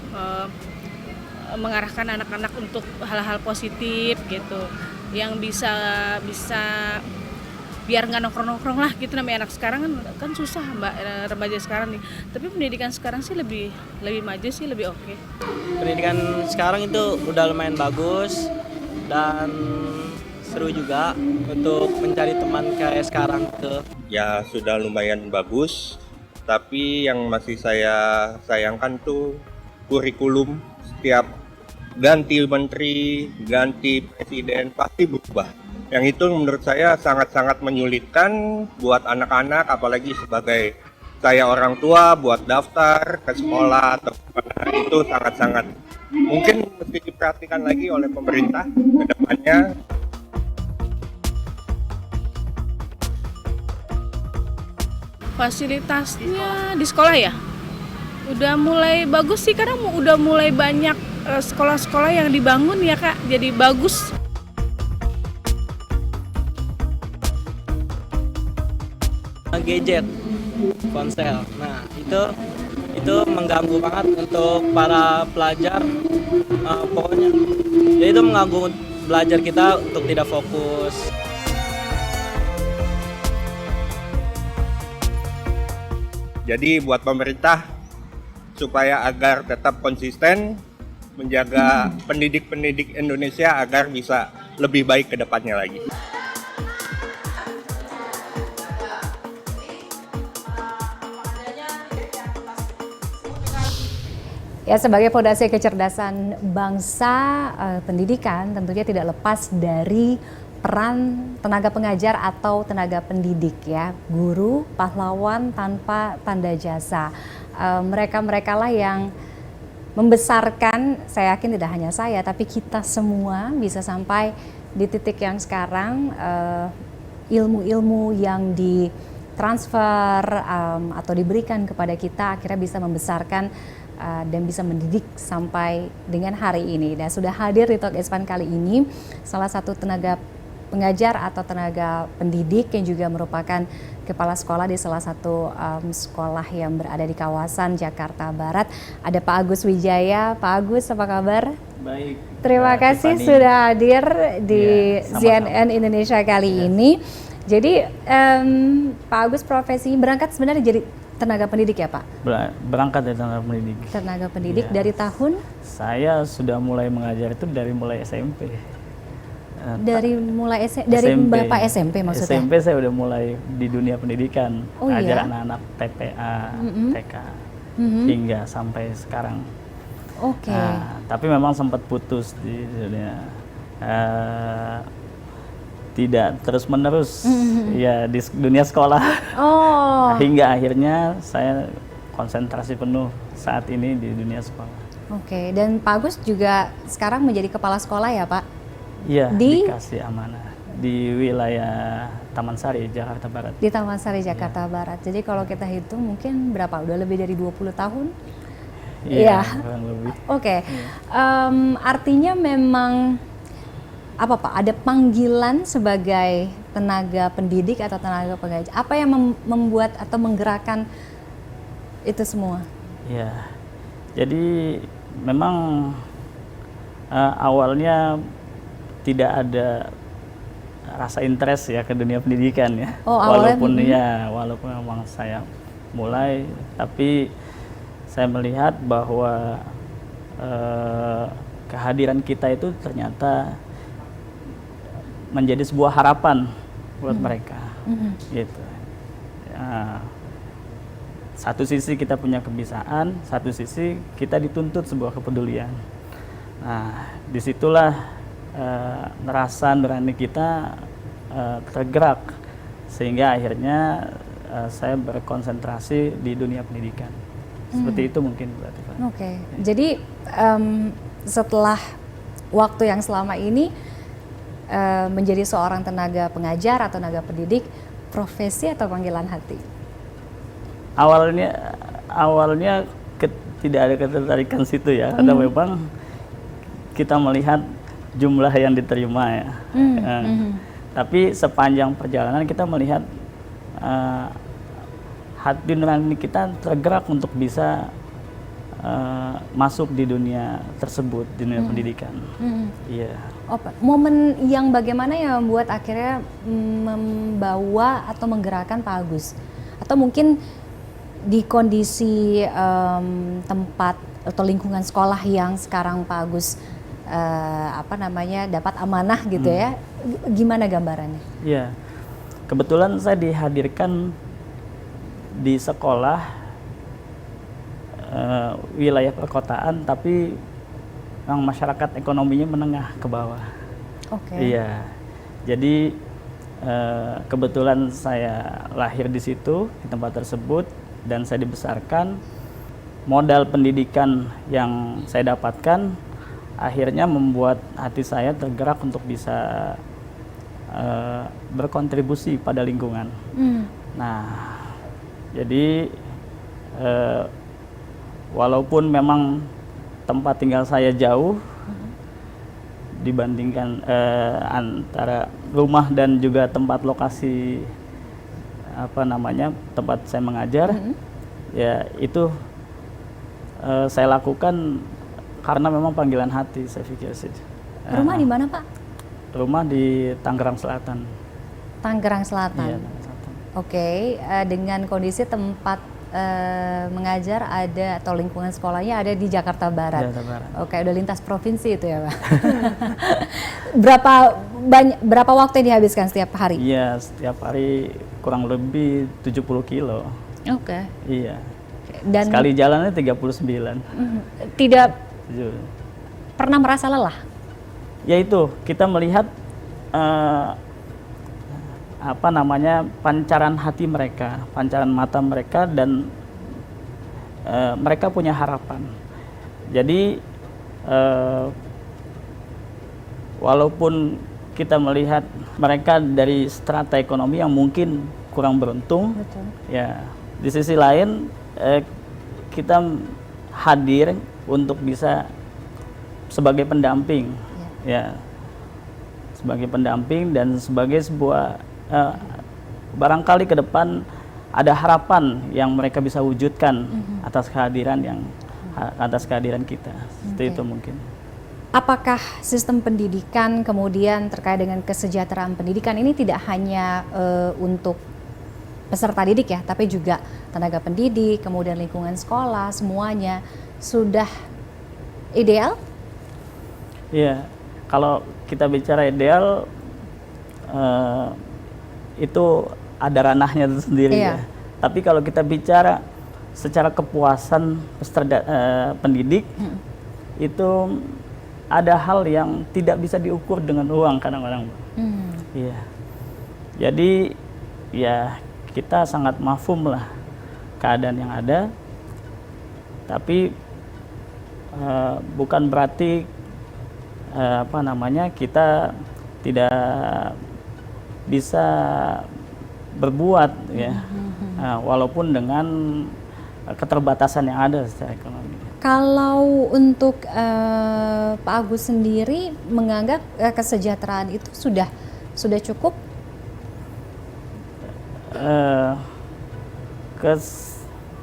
mengarahkan anak-anak untuk hal-hal positif gitu, yang bisa biar nggak nongkrong lah gitu. Namanya anak sekarang kan susah Mbak, remaja sekarang nih. Tapi pendidikan sekarang sih lebih maju sih, lebih oke. Pendidikan sekarang itu udah lumayan bagus dan seru juga untuk mencari teman kayak sekarang tuh. Ya sudah lumayan bagus, tapi yang masih saya sayangkan tuh kurikulum. Setiap ganti menteri, ganti presiden pasti berubah. Yang itu menurut saya sangat-sangat menyulitkan buat anak-anak, apalagi sebagai saya orang tua, buat daftar ke sekolah atau kemana, itu sangat-sangat mungkin mesti diperhatikan lagi oleh pemerintah ke depannya. Fasilitasnya di sekolah ya udah mulai bagus sih, karena udah mulai banyak sekolah-sekolah yang dibangun ya Kak, jadi bagus. Gadget, ponsel. Nah, itu mengganggu banget untuk para pelajar. Pokoknya ya itu mengganggu belajar kita untuk tidak fokus. Jadi buat pemerintah supaya agar tetap konsisten menjaga pendidik-pendidik Indonesia agar bisa lebih baik ke depannya lagi. Ya, sebagai fondasi kecerdasan bangsa, pendidikan tentunya tidak lepas dari peran tenaga pengajar atau tenaga pendidik ya. Guru, pahlawan tanpa tanda jasa. Mereka-mereka lah yang membesarkan, saya yakin tidak hanya saya, tapi kita semua bisa sampai di titik yang sekarang, ilmu-ilmu yang ditransfer atau diberikan kepada kita akhirnya bisa membesarkan dan bisa mendidik sampai dengan hari ini. Dan sudah hadir di Talk Ispan kali ini salah satu tenaga pengajar atau tenaga pendidik yang juga merupakan kepala sekolah di salah satu sekolah yang berada di kawasan Jakarta Barat. Ada Pak Agus Wijaya. Pak Agus, apa kabar? Baik. Terima kasih Tiffany. sudah hadir di Sama-sama. CNN Indonesia kali ini. Jadi Pak Agus profesinya berangkat sebenarnya jadi tenaga pendidik ya Pak? Berangkat dari tenaga pendidik. Tenaga pendidik Iya. dari tahun? Saya sudah mulai mengajar itu dari mulai SMP. Dari mulai dari Bapak SMP maksudnya? SMP saya udah mulai di dunia pendidikan, Oh, ngajar iya? anak-anak TPA, TK, Mhm. hingga sampai sekarang. Oke. Nah, tapi memang sempat putus di dunia, tidak terus menerus, ya di dunia sekolah. Oh. Hingga akhirnya saya konsentrasi penuh saat ini di dunia sekolah. Oke, dan Pak Agus juga sekarang menjadi kepala sekolah ya Pak? Iya, Di? dikasih amanah di wilayah Taman Sari, Jakarta Barat. Di Taman Sari, Jakarta Barat. Jadi kalau kita hitung mungkin berapa? Udah lebih dari 20 tahun? Iya. Kurang lebih. Oke, artinya memang apa Pak? Ada panggilan sebagai tenaga pendidik atau tenaga pengajar. Apa yang membuat atau menggerakkan itu semua? Ya, jadi memang awalnya tidak ada rasa interest ya ke dunia pendidikan ya. Oh, awalnya, walaupun memang saya mulai, tapi saya melihat bahwa kehadiran kita itu ternyata menjadi sebuah harapan buat mereka, gitu. Ya, satu sisi kita punya kebiasaan, satu sisi kita dituntut sebuah kepedulian. Nah, disitulah rasa nurani kita tergerak, sehingga akhirnya saya berkonsentrasi di dunia pendidikan. Seperti itu mungkin berarti Pak. Oke, jadi setelah waktu yang selama ini menjadi seorang tenaga pengajar atau tenaga pendidik, profesi atau panggilan hati? Awalnya tidak ada ketertarikan situ ya, karena memang kita melihat jumlah yang diterima ya. Tapi sepanjang perjalanan kita melihat hati nurani kita tergerak untuk bisa masuk di dunia tersebut, di dunia pendidikan. Iya. Oh, momen yang bagaimana yang membuat akhirnya membawa atau menggerakkan Pak Agus? Atau mungkin di kondisi tempat atau lingkungan sekolah yang sekarang Pak Agus dapat amanah gitu ya, gimana gambarannya? Iya, kebetulan saya dihadirkan di sekolah wilayah perkotaan, tapi yang masyarakat ekonominya menengah ke bawah. Oke. Iya, jadi kebetulan saya lahir di situ, di tempat tersebut, dan saya dibesarkan. Modal pendidikan yang saya dapatkan akhirnya membuat hati saya tergerak untuk bisa berkontribusi pada lingkungan. Nah, jadi walaupun memang tempat tinggal saya jauh dibandingkan antara rumah dan juga tempat lokasi tempat saya mengajar, ya itu saya lakukan karena memang panggilan hati, saya pikir sih. Rumah di mana Pak? Rumah di Tangerang Selatan. Tangerang Selatan. Iya, Tangerang Selatan. Oke, dengan kondisi tempat mengajar ada atau lingkungan sekolahnya ada di Jakarta Barat. Jakarta Barat. Oke, udah lintas provinsi itu ya Pak. Berapa waktu yang dihabiskan setiap hari? Iya, setiap hari kurang lebih 70 kilo. Oke. Iya. Dan sekali jalannya 39. Tidak Jujur. pernah merasa lelah? Yaitu kita melihat pancaran hati mereka, pancaran mata mereka, dan mereka punya harapan. Jadi walaupun kita melihat mereka dari strata ekonomi yang mungkin kurang beruntung, Betul. ya di sisi lain kita hadir untuk bisa sebagai pendamping, ya, sebagai pendamping dan sebagai sebuah barangkali ke depan ada harapan yang mereka bisa wujudkan atas kehadiran kita, seperti itu mungkin. Apakah sistem pendidikan kemudian terkait dengan kesejahteraan pendidikan ini tidak hanya untuk peserta didik ya, tapi juga tenaga pendidik, kemudian lingkungan sekolah, semuanya sudah ideal? Iya, kalau kita bicara ideal itu ada ranahnya sendiri ya. Tapi kalau kita bicara secara kepuasan peserta pendidik, itu ada hal yang tidak bisa diukur dengan uang kadang-kadang. Iya. Jadi ya kita sangat mafhum lah keadaan yang ada, tapi bukan berarti kita tidak bisa berbuat ya, walaupun dengan keterbatasan yang ada secara ekonomi. Kalau untuk Pak Agus sendiri menganggap kesejahteraan itu sudah cukup?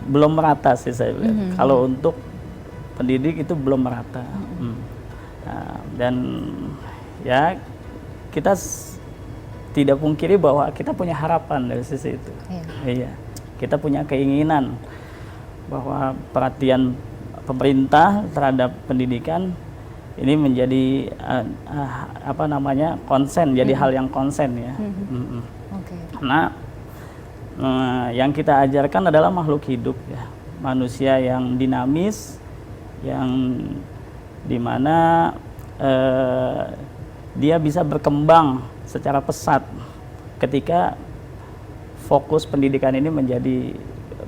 Belum merata sih saya bilang. Kalau untuk pendidik itu belum merata. Dan ya kita tidak pungkiri bahwa kita punya harapan dari sisi itu. Iya. Kita punya keinginan bahwa perhatian pemerintah terhadap pendidikan ini menjadi konsen, jadi hal yang konsen ya. Karena yang kita ajarkan adalah makhluk hidup ya, manusia yang dinamis, yang dimana dia bisa berkembang secara pesat ketika fokus pendidikan ini menjadi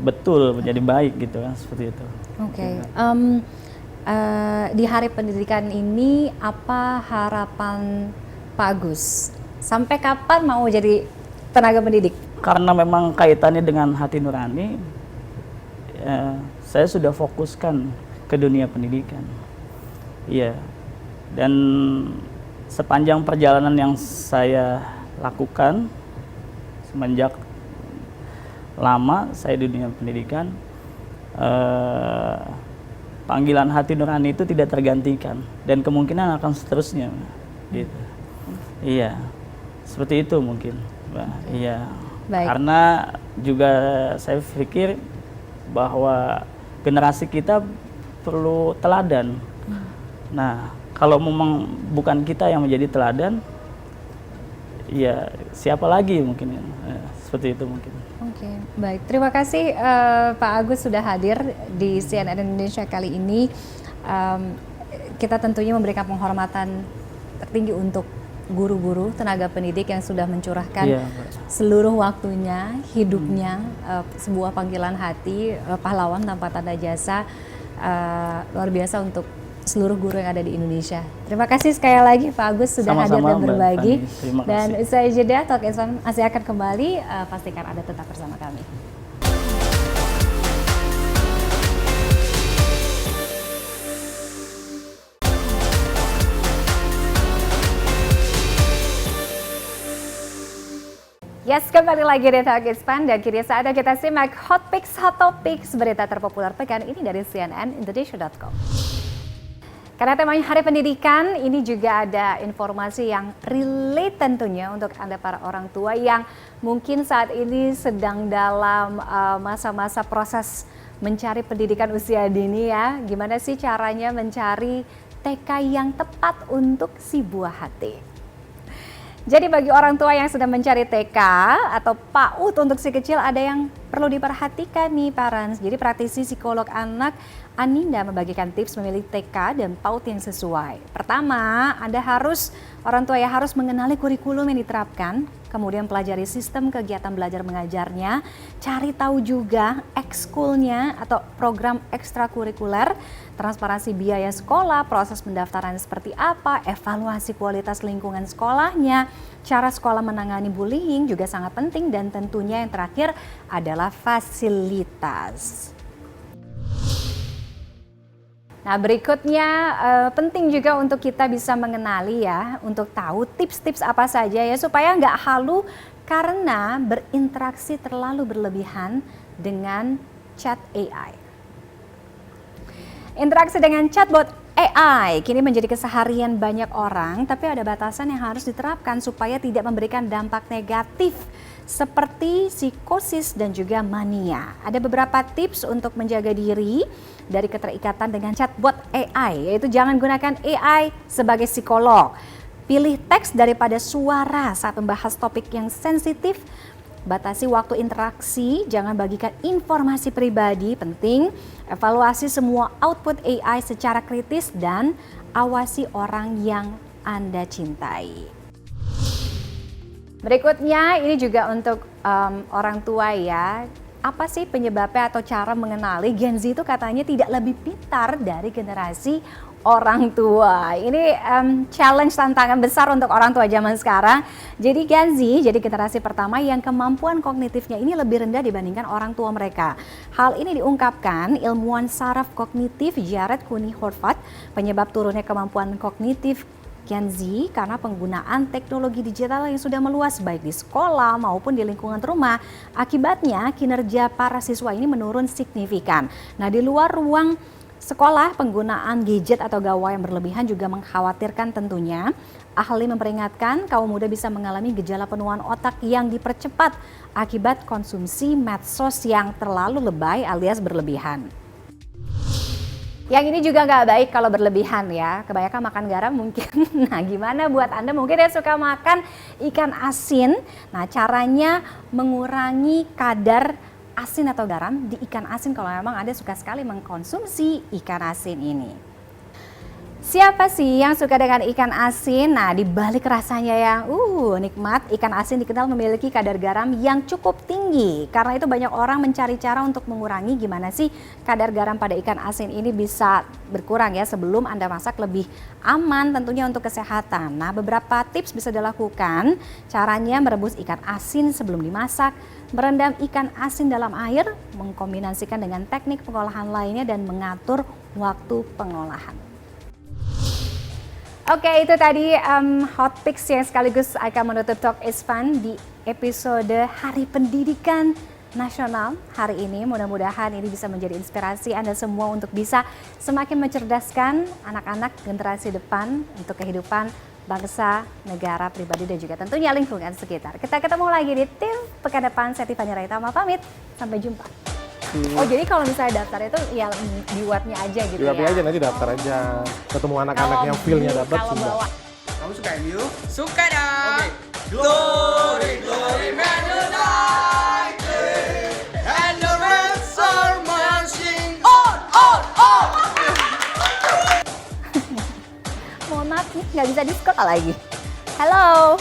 menjadi baik gitu kan, seperti itu. Di Hari Pendidikan ini apa harapan Pak Agus? Sampai kapan mau jadi tenaga pendidik? Karena memang kaitannya dengan hati nurani, saya sudah fokuskan ke dunia pendidikan. Iya. Dan sepanjang perjalanan yang saya lakukan semenjak lama saya di dunia pendidikan, panggilan hati nurani itu tidak tergantikan dan kemungkinan akan seterusnya, gitu. Iya, seperti itu mungkin, Mbak. Iya. Baik. Karena juga saya pikir bahwa generasi kita perlu teladan. Nah, kalau memang bukan kita yang menjadi teladan, ya siapa lagi mungkin? Seperti itu mungkin. Baik. Terima kasih Pak Agus sudah hadir di CNN Indonesia kali ini. Kita tentunya memberikan penghormatan tertinggi untuk guru-guru, tenaga pendidik yang sudah mencurahkan seluruh waktunya, hidupnya, sebuah panggilan hati, pahlawan tanpa tanda jasa, luar biasa untuk seluruh guru yang ada di Indonesia. Terima kasih sekali lagi Pak Agus sudah hadir dan berbagi. Dan usai jeda, Talk Islam masih akan kembali, pastikan Anda tetap bersama kami. Yes, kembali lagi di Talk Islam dan kini saatnya kita simak Hot Topics berita terpopuler pekan ini dari cnnindonesia.com. Karena temanya Hari Pendidikan, ini juga ada informasi yang relate tentunya untuk Anda para orang tua yang mungkin saat ini sedang dalam masa-masa proses mencari pendidikan usia dini ya. Gimana sih caranya mencari TK yang tepat untuk si buah hati? Jadi bagi orang tua yang sedang mencari TK atau PAUD untuk si kecil, ada yang perlu diperhatikan nih parents. Jadi praktisi psikolog anak Aninda membagikan tips memilih TK dan PAUD yang sesuai. Pertama, orang tua harus mengenali kurikulum yang diterapkan, kemudian pelajari sistem kegiatan belajar mengajarnya, cari tahu juga ekskulnya atau program ekstrakurikuler, transparansi biaya sekolah, proses pendaftaran seperti apa, evaluasi kualitas lingkungan sekolahnya, cara sekolah menangani bullying juga sangat penting, dan tentunya yang terakhir. terakhir adalah fasilitas. Nah, berikutnya penting juga untuk kita bisa mengenali ya, untuk tahu tips-tips apa saja ya supaya nggak halu karena berinteraksi terlalu berlebihan dengan chat AI. Interaksi dengan chatbot AI kini menjadi keseharian banyak orang, tapi ada batasan yang harus diterapkan supaya tidak memberikan dampak negatif seperti psikosis dan juga mania. Ada beberapa tips untuk menjaga diri dari keterikatan dengan chatbot AI, yaitu jangan gunakan AI sebagai psikolog. Pilih teks daripada suara saat membahas topik yang sensitif. Batasi waktu interaksi, jangan bagikan informasi pribadi, penting. Evaluasi semua output AI secara kritis dan awasi orang yang Anda cintai. Berikutnya ini juga untuk orang tua ya. Apa sih penyebabnya atau cara mengenali Gen Z itu katanya tidak lebih pintar dari generasi orang tua. Ini challenge tantangan besar untuk orang tua zaman sekarang. Jadi Gen Z jadi generasi pertama yang kemampuan kognitifnya ini lebih rendah dibandingkan orang tua mereka. Hal ini diungkapkan ilmuwan saraf kognitif Jared Cooney-Horvath. Penyebab turunnya kemampuan kognitif Gen Z karena penggunaan teknologi digital yang sudah meluas baik di sekolah maupun di lingkungan rumah. Akibatnya kinerja para siswa ini menurun signifikan. Nah, di luar ruang sekolah, penggunaan gadget atau gawai yang berlebihan juga mengkhawatirkan tentunya. Ahli memperingatkan kaum muda bisa mengalami gejala penuaan otak yang dipercepat akibat konsumsi medsos yang terlalu lebay alias berlebihan. Yang ini juga nggak baik kalau berlebihan ya, kebanyakan makan garam mungkin. Nah, gimana buat Anda mungkin yang suka makan ikan asin? Nah, caranya mengurangi kadar asin atau garam di ikan asin kalau memang Anda suka sekali mengkonsumsi ikan asin ini. Siapa sih yang suka dengan ikan asin? Nah, di balik rasanya yang nikmat, ikan asin dikenal memiliki kadar garam yang cukup tinggi. Karena itu banyak orang mencari cara untuk mengurangi gimana sih kadar garam pada ikan asin ini bisa berkurang ya sebelum Anda masak lebih aman tentunya untuk kesehatan. Nah, beberapa tips bisa dilakukan. Caranya merebus ikan asin sebelum dimasak, merendam ikan asin dalam air, mengkombinasikan dengan teknik pengolahan lainnya dan mengatur waktu pengolahan. Oke, itu tadi hot picks yang sekaligus akan menutup Talk is Fun di episode Hari Pendidikan Nasional hari ini. Mudah-mudahan ini bisa menjadi inspirasi Anda semua untuk bisa semakin mencerdaskan anak-anak generasi depan untuk kehidupan bangsa, negara, pribadi, dan juga tentunya lingkungan sekitar. Kita ketemu lagi di Tim Pekan Depan. Saya Tiffany Raitama pamit. Sampai jumpa. Oh, jadi kalau misalnya daftar itu ya di webnya aja gitu di webnya ya? aja, nanti daftar aja. Ketemu anak-anak yang feel-nya dapat sudah. Kamu suka MU? Suka dong. Oke. Glory, glory, Man United, and the Reds are marching on, on, on. Mohon maaf nih, nggak bisa di-skor lagi. Halo.